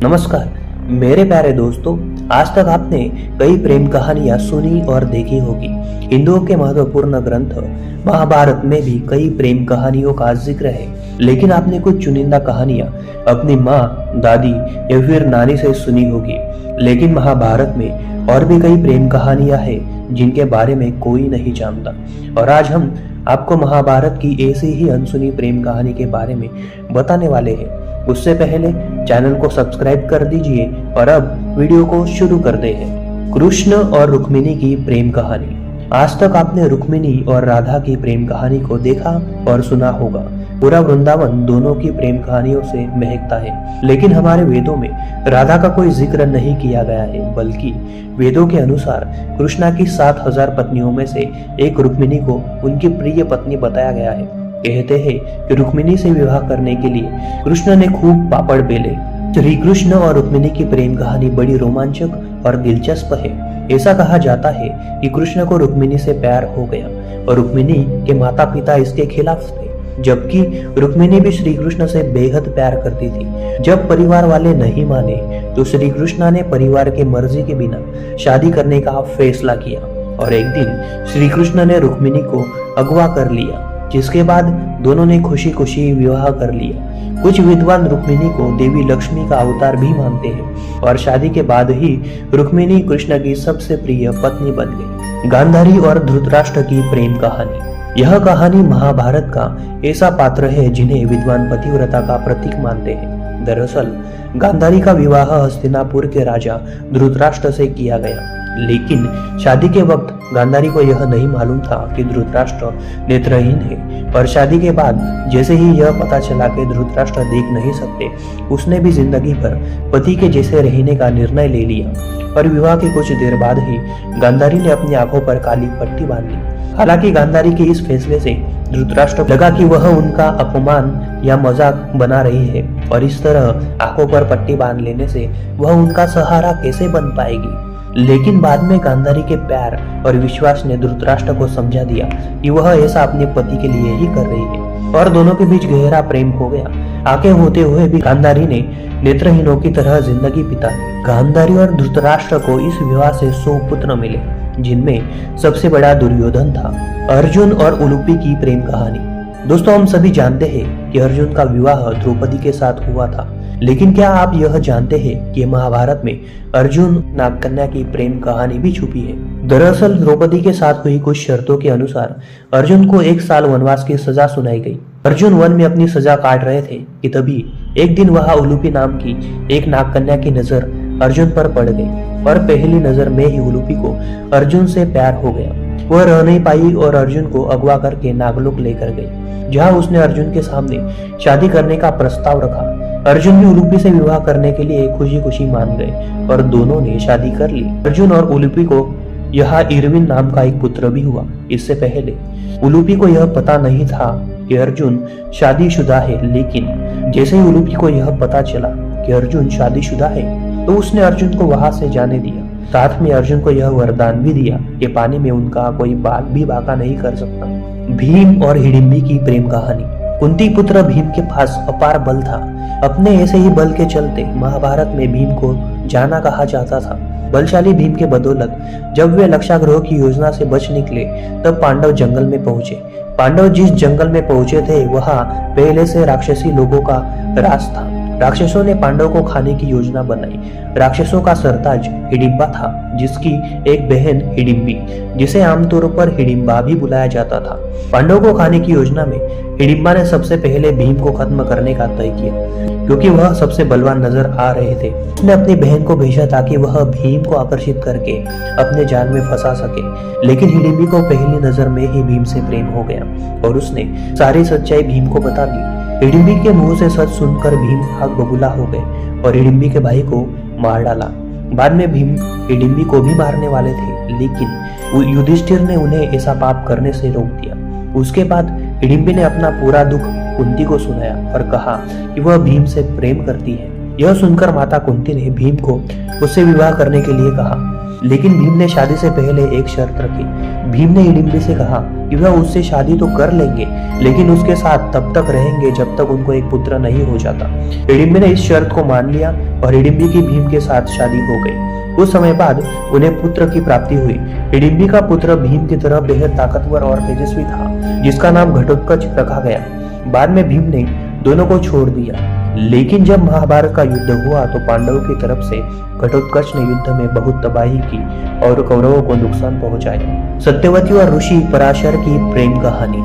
नमस्कार मेरे प्यारे दोस्तों, आज तक आपने कई प्रेम कहानियां सुनी और देखी होगी। हिंदुओं के महत्वपूर्ण ग्रंथ महाभारत में भी कई प्रेम कहानियों का जिक्र है, लेकिन आपने कुछ चुनिंदा कहानियां अपनी माँ, दादी या फिर नानी से सुनी होगी। लेकिन महाभारत में और भी कई प्रेम कहानियां हैं जिनके बारे में कोई नहीं जानता, और आज हम आपको महाभारत की ऐसी ही अनसुनी प्रेम कहानी के बारे में बताने वाले हैं। उससे पहले चैनल को सब्सक्राइब कर दीजिए और अब वीडियो को शुरू करते हैं। कृष्ण और रुक्मिणी की प्रेम कहानी। आज तक आपने रुक्मिणी और राधा की प्रेम कहानी को देखा और सुना होगा। पूरा वृंदावन दोनों की प्रेम कहानियों से महकता है, लेकिन हमारे वेदों में राधा का कोई जिक्र नहीं किया गया है, बल्कि वेदों के अनुसार कृष्णा की 7000 पत्नियों में से एक रुक्मिणी को उनकी प्रिय पत्नी बताया गया है। कहते हैं कि रुक्मिणी से विवाह करने के लिए कृष्ण ने खूब पापड़ बेले। श्री कृष्ण और रुक्मिणी की प्रेम कहानी बड़ी रोमांचक और दिलचस्प है। ऐसा कहा जाता है कि कृष्ण को रुक्मिणी से प्यार हो गया और रुक्मिणी के माता पिता इसके खिलाफ थे, जबकि रुक्मिणी भी श्री कृष्ण से बेहद प्यार करती थी। जब परिवार वाले नहीं माने तो श्री कृष्ण ने परिवार की मर्जी के बिना शादी करने का फैसला किया, और एक दिन श्री कृष्ण ने रुक्मिणी को अगवा कर लिया, जिसके बाद दोनों ने खुशी खुशी विवाह कर लिया। कुछ विद्वान रुक्मिणी को देवी लक्ष्मी का अवतार भी मानते हैं, और शादी के बाद ही रुक्मिणी कृष्ण की सबसे प्रिय पत्नी बन गई। गांधारी और धृतराष्ट्र की प्रेम कहानी। यह कहानी महाभारत का ऐसा पात्र है जिन्हें विद्वान पतिव्रता का प्रतीक मानते हैं। दरअसल गांधारी का विवाह हस्तिनापुर के राजा धृतराष्ट्र से किया गया, लेकिन शादी के वक्त गांधारी को यह नहीं मालूम था कि धृतराष्ट्र नेत्रहीन है, और शादी के बाद जैसे ही यह पता चला कि धृतराष्ट्र देख नहीं सकते, उसने भी जिंदगी भर पति के जैसे रहने का निर्णय ले लिया। और विवाह के कुछ देर बाद ही गांधारी ने अपनी आंखों पर काली पट्टी बांध ली। हालांकि गांधारी के इस फैसले से धृतराष्ट्र लगा कि वह उनका अपमान या मजाक बना रही है, और इस तरह आंखों पर पट्टी बांध लेने से वह उनका सहारा कैसे बन पाएगी। लेकिन बाद में गांधारी के प्यार और विश्वास ने धृतराष्ट्र को समझा दिया कि वह ऐसा अपने पति के लिए ही कर रही है, और दोनों के बीच गहरा प्रेम हो गया। आगे होते हुए भी गांधारी ने नेत्रहीनों की तरह जिंदगी बिताई। गांधारी और धृतराष्ट्र को इस विवाह से 100 पुत्र मिले, जिनमें सबसे बड़ा दुर्योधन था। अर्जुन और उलूपी की प्रेम कहानी। दोस्तों, हम सभी जानते हैं कि अर्जुन का विवाह द्रौपदी के साथ हुआ था, लेकिन क्या आप यह जानते हैं कि महाभारत में अर्जुन नागकन्या की प्रेम कहानी भी छुपी है। दरअसल द्रौपदी के साथ हुई कुछ शर्तों के अनुसार अर्जुन को 1 साल वनवास की सजा सुनाई गई। अर्जुन वन में अपनी सजा काट रहे थे कि तभी एक दिन वहां उलूपी नाम की एक नागकन्या की नजर अर्जुन पर पड़ गई, और पहली नजर में ही उलूपी को अर्जुन से प्यार हो गया। वह रह नहीं पाई और अर्जुन को अगवा करके नागलोक लेकर गई, जहां उसने अर्जुन के सामने शादी करने का प्रस्ताव रखा। अर्जुन भी उलूपी से विवाह करने के लिए खुशी खुशी मान गए, और दोनों ने शादी कर ली। अर्जुन और उलूपी को यहाँ इरविन नाम का एक पुत्र भी हुआ। इससे पहले उलूपी को यह पता नहीं था कि अर्जुन शादीशुदा है, लेकिन जैसे ही उलूपी को यह पता चला कि अर्जुन शादीशुदा है, तो उसने अर्जुन को वहां से जाने दिया। साथ में अर्जुन को यह वरदान भी दिया कि पानी में उनका कोई बाल भी बाका नहीं कर सकता। भीम और हिडिंबी की प्रेम कहानी। कुंती पुत्र भीम के पास अपार बल था। अपने ऐसे ही बल के चलते महाभारत में भीम को जाना कहा जाता था। बलशाली भीम के बदौलत जब वे लक्षाग्रह की योजना से बच निकले, तब पांडव जंगल में पहुंचे। पांडव जिस जंगल में पहुंचे थे, वहां पहले से राक्षसी लोगों का राज था। राक्षसों ने पांडव को खाने की योजना बनाई। राक्षसों का सरताज हिडिंबा था, जिसकी एक बहन हिडिंबी, जिसे आमतौर पर हिडिंबा भी बुलाया जाता था। पांडव को खाने की योजना में हिडिंबा ने सबसे पहले भीम को खत्म करने का तय किया, क्योंकि वह सबसे बलवान नजर आ रहे थे। उसने अपनी बहन को भेजा ताकि वह भीम को आकर्षित करके अपने जाल में फंसा सके, लेकिन हिडिंबी को पहली नजर में ही भीम से प्रेम हो गया, और उसने सारी सच्चाई भीम को बता दी। हिडिंबी के मुंह से सच सुनकर भीम आग बबूला हो गए और हिडिंबी के भाई को मार डाला। बाद में भीम हिडिंबी को भी मारने वाले थे, लेकिन युधिष्ठिर ने उन्हें ऐसा पाप करने से रोक दिया। उसके बाद हिडिंबी ने अपना पूरा दुख कुंती को सुनाया और कहा कि वह भीम से प्रेम करती है। यह सुनकर माता कुंती ने भीम को उससे विवाह करने के लिए कहा, लेकिन भीम ने शादी से पहले एक शर्त रखी। भीम ने हिडिंबा से कहा कि वह उससे शादी तो कर लेंगे, लेकिन उसके साथ तब तक रहेंगे जब तक उनको एक पुत्र नहीं हो जाता। हिडिंबा ने इस शर्त को मान लिया और हिडिंबा की भीम के साथ शादी हो गई। कुछ समय बाद उन्हें पुत्र की प्राप्ति हुई। हिडिंबा का पुत्र भीम की तरह बेहद ताकतवर और तेजस्वी था, जिसका नाम घटोत्कच रखा गया। बाद में भीम ने दोनों को छोड़ दिया, लेकिन जब महाभारत का युद्ध हुआ तो पांडवों की तरफ से घटोत्कच ने युद्ध में बहुत तबाही की और कौरवों को नुकसान पहुंचाया। सत्यवती और ऋषि पराशर की प्रेम कहानी।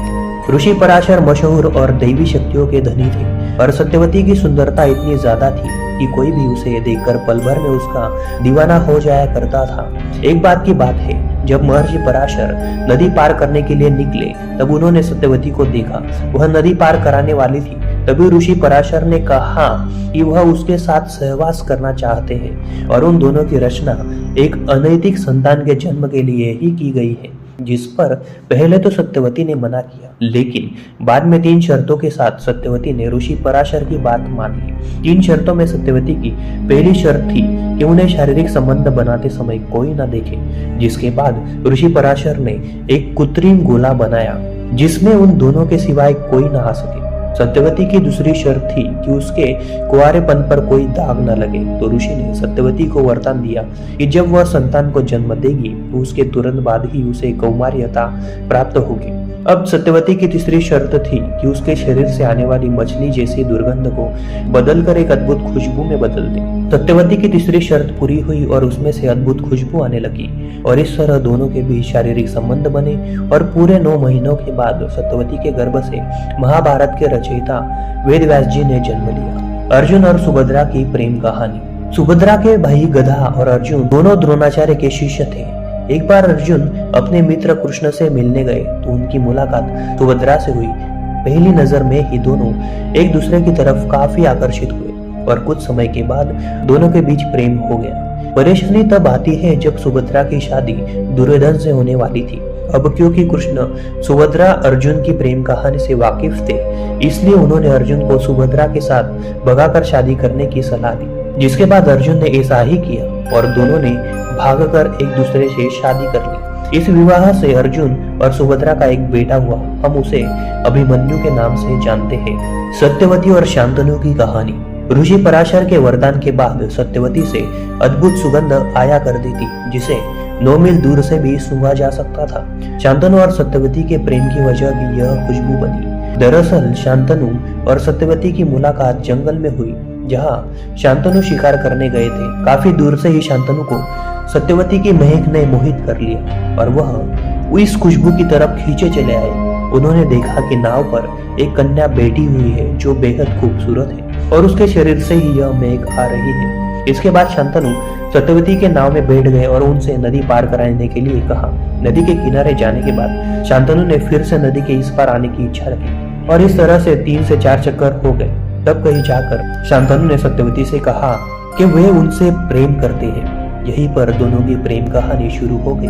ऋषि पराशर मशहूर और दैवी शक्तियों के धनी थे और सत्यवती की सुंदरता इतनी ज्यादा थी कि कोई भी उसे देखकर पल भर में उसका दीवाना हो जाया करता था। एक बात की बात है, जब महर्षि पराशर नदी पार करने के लिए निकले तब उन्होंने सत्यवती को देखा। वह नदी पार कराने वाली थी। तभी ऋषि पराशर ने कहा कि वह उसके साथ सहवास करना चाहते हैं और उन दोनों की रचना एक अनैतिक संतान के जन्म के लिए ही की गई है, जिस पर पहले तो सत्यवती ने मना किया, लेकिन बाद में 3 शर्तों के साथ सत्यवती ने ऋषि पराशर की बात मान ली। 3 शर्तों में सत्यवती की पहली शर्त थी कि उन्हें शारीरिक संबंध बनाते समय कोई न देखे, जिसके बाद ऋषि पराशर ने एक कृत्रिम गोला बनाया जिसमें उन दोनों के सिवाय कोई न आ सके। सत्यवती की दूसरी शर्त थी कि उसके कुंवारेपन पर कोई दाग न लगे, तो ऋषि ने सत्यवती को वरदान दिया कि जब वह संतान को जन्म देगी तो उसके तुरंत बाद ही उसे कौमार्यता प्राप्त होगी। अब सत्यवती की तीसरी शर्त थी कि उसके शरीर से आने वाली मछली जैसी दुर्गंध को बदलकर एक अद्भुत खुशबू में बदल दे। सत्यवती की तीसरी शर्त पूरी हुई और उसमें से अद्भुत खुशबू आने लगी और इस तरह दोनों के बीच शारीरिक संबंध बने और पूरे 9 महीनों के बाद सत्यवती के गर्भ से महाभारत के रचयिता वेदव्यास जी ने जन्म लिया। अर्जुन और सुभद्रा की प्रेम कहानी। सुभद्रा के भाई गधा और अर्जुन दोनों द्रोणाचार्य के शिष्य थे। एक बार अर्जुन अपने मित्र कृष्ण से मिलने गए तो उनकी मुलाकात सुभद्रा से हुई। पहली नजर में ही दोनों एक दूसरे की तरफ काफी आकर्षित हुए और कुछ समय के बाद दोनों के बीच प्रेम हो गया। परेशानी तब आती है जब सुभद्रा की शादी दुर्योधन से होने वाली थी। अब क्योंकि कृष्ण सुभद्रा अर्जुन की प्रेम कहानी से वाकिफ थे, इसलिए उन्होंने अर्जुन को सुभद्रा के साथ भगाकर शादी करने की सलाह दी, जिसके बाद अर्जुन ने ऐसा ही किया और दोनों ने भागकर एक दूसरे से शादी कर ली। इस विवाह से अर्जुन और सुभद्रा का एक बेटा हुआ। हम उसे अभिमन्यु के नाम से जानते हैं। सत्यवती और शांतनु की कहानी। ऋषि पराशर के वरदान के बाद सत्यवती से अद्भुत सुगंध आया करती थी, जिसे 9 मील दूर से भी सूंघा जा सकता था। शांतनु और सत्यवती के प्रेम की वजह भी यह खुशबू बनी। दरअसल शांतनु और सत्यवती की मुलाकात जंगल में हुई, जहाँ शांतनु शिकार करने गए थे। काफी दूर से ही शांतनु को सत्यवती की महक ने मोहित कर लिया और वह इस खुशबू की तरफ खींचे चले आए। उन्होंने देखा कि नाव पर एक कन्या बैठी हुई है जो बेहद खूबसूरत है और उसके शरीर से ही यह महक आ रही है। इसके बाद शांतनु सत्यवती के नाव में बैठ गए और उनसे नदी पार कराने के लिए कहा। नदी के किनारे जाने के बाद शांतनु ने फिर से नदी के इस पार आने की इच्छा रखी और इस तरह से 3 से 4 चक्कर हो गए। तब कहीं जाकर शांतनु ने सत्यवती से कहा कि वे उनसे प्रेम करते हैं। यहीं पर दोनों की प्रेम कहानी शुरू हो गई।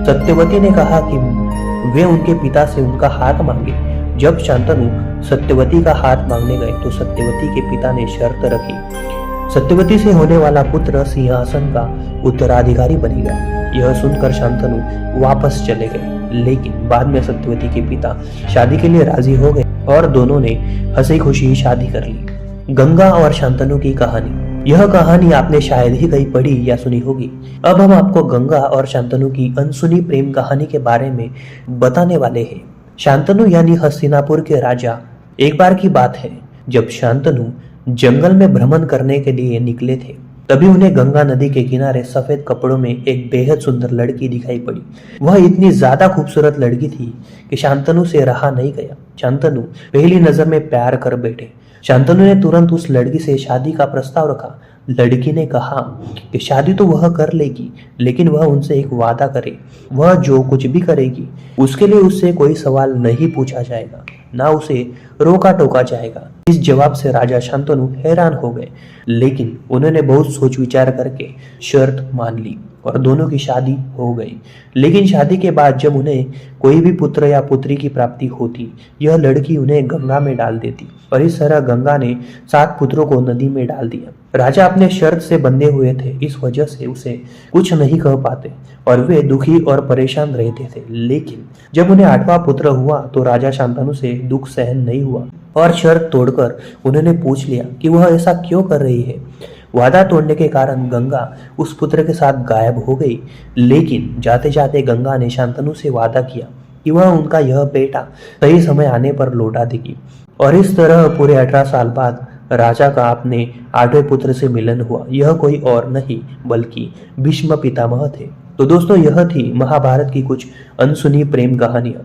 सत्यवती ने कहा कि वे उनके पिता से उनका हाथ मांगे। जब शांतनु सत्यवती का हाथ मांगने गए तो सत्यवती के पिता ने शर्त रखी, सत्यवती से होने वाला पुत्र सिंहासन का उत्तराधिकारी बनेगा। यह सुनकर शांतनु वापस चले गए, लेकिन बाद में सत्यवती के पिता शादी के लिए राजी हो गए और दोनों ने हंसी खुशी शादी कर ली। गंगा और शांतनु की कहानी। यह कहानी आपने शायद ही कहीं पढ़ी या सुनी होगी। अब हम आपको गंगा और शांतनु की अनसुनी प्रेम कहानी के बारे में बताने वाले हैं। शांतनु यानी हस्तिनापुर के राजा। एक बार की बात है जब शांतनु जंगल में भ्रमण करने के लिए निकले थे, तभी उन्हें गंगा नदी के किनारे सफेद कपड़ों में एक बेहद सुंदर लड़की दिखाई पड़ी। वह इतनी ज्यादा खूबसूरत लड़की थी कि शांतनु से रहा नहीं गया। शांतनु पहली नजर में प्यार कर बैठे। शांतनु ने तुरंत उस लड़की से शादी का प्रस्ताव रखा। लड़की ने कहा कि शादी तो वह कर लेगी, लेकिन वह उनसे एक वादा करे, वह जो कुछ भी करेगी उसके लिए उससे कोई सवाल नहीं पूछा जाएगा, ना उसे रोका टोका जाएगा। इस जवाब से राजा शांतनु हैरान हो गए, लेकिन उन्होंने बहुत सोच विचार करके शर्त मान ली और दोनों की शादी हो गई। लेकिन शादी के बाद जब उन्हें कोई भी पुत्र या पुत्री की प्राप्ति होती, यह लड़की उन्हें गंगा में डाल देती और इस तरह गंगा ने 7 पुत्रों को नदी में डाल दिया। राजा अपने शर्त से बंधे हुए थे, इस वजह से उसे कुछ नहीं कह पाते और वे दुखी और परेशान रहते थे। लेकिन जब उन्हें 8वां पुत्र हुआ तो राजा शांतनु से दुख सहन नहीं हुआ और शर्त तोड़कर उन्होंने पूछ लिया कि वह ऐसा क्यों कर रही है। वादा तोड़ने के कारण गंगा उस पुत्र के साथ गायब हो गई, लेकिन जाते जाते गंगा ने शांतनु से वादा किया कि वह उनका यह बेटा सही समय आने पर लौटा देगी। और इस तरह पूरे 18 साल बाद राजा का अपने 8वें पुत्र से मिलन हुआ। यह कोई और नहीं बल्कि भीष्म पितामह थे। तो दोस्तों, यह थी महाभारत की कुछ अनसुनी प्रेम कहानियां।